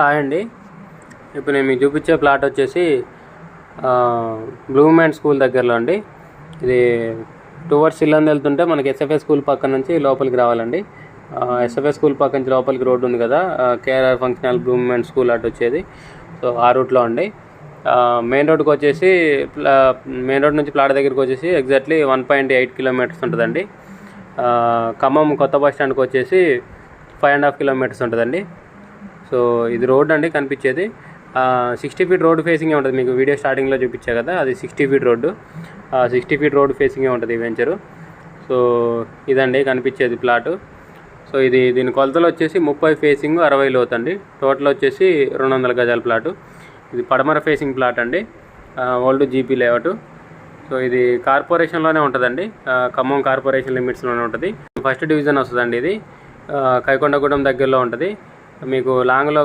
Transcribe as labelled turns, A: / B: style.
A: Hi అండి. ఇప్పుడు నేను మీకు చూపించే ప్లాట్ వచ్చేసి బ్లూమెంట్ స్కూల్ దగ్గరలో అండి. ఇది టువర్డ్స్ ఇల్లందు వెళ్తుంటే మనకి ఎస్ఎఫ్ఏ స్కూల్ పక్క నుంచి లోపలికి రావాలండి. ఎస్ఎఫ్ఏ స్కూల్ పక్క నుంచి లోపలికి రోడ్డు ఉంది కదా, కేఆర్ఆర్ ఫంక్షన్ హాల్ బ్లూమెంట్ స్కూల్ అటు వచ్చేది. సో ఆ రూట్లో అండి. మెయిన్ రోడ్కి వచ్చేసి మెయిన్ రోడ్ నుంచి ప్లాట్ దగ్గరికి వచ్చేసి ఎగ్జాక్ట్లీ 1.8 కిలోమీటర్స్ ఉంటుందండి. ఖమ్మం కొత్త బస్ స్టాండ్కి వచ్చేసి 5.5 కిలోమీటర్స్ ఉంటుందండి. సో ఇది రోడ్ అండి కనిపించేది. 60 ఫీట్ రోడ్ ఫేసింగే ఉంటుంది. మీకు వీడియో స్టార్టింగ్లో చూపించా కదా, అది 60 ఫీట్ రోడ్డు. 60 ఫీట్ రోడ్ ఫేసింగే ఉంటుంది ఈ వెంచరు. సో ఇదండి కనిపించేది ప్లాటు. సో దీని కొలతలు వచ్చేసి 30 ఫేసింగ్ 60 లోతు అండి. టోటల్ వచ్చేసి 200 గజాల ప్లాటు. ఇది పడమర ఫేసింగ్ ప్లాట్ అండి, ఓల్డ్ జీపీ లేఅవుట్. సో ఇది కార్పొరేషన్లోనే ఉంటుందండి, ఖమ్మం కార్పొరేషన్ లిమిట్స్లోనే ఉంటుంది. ఫస్ట్ డివిజన్ వస్తుందండి. ఇది కైకొండగూడెం దగ్గరలో ఉంటుంది. మీకు లాంగ్లో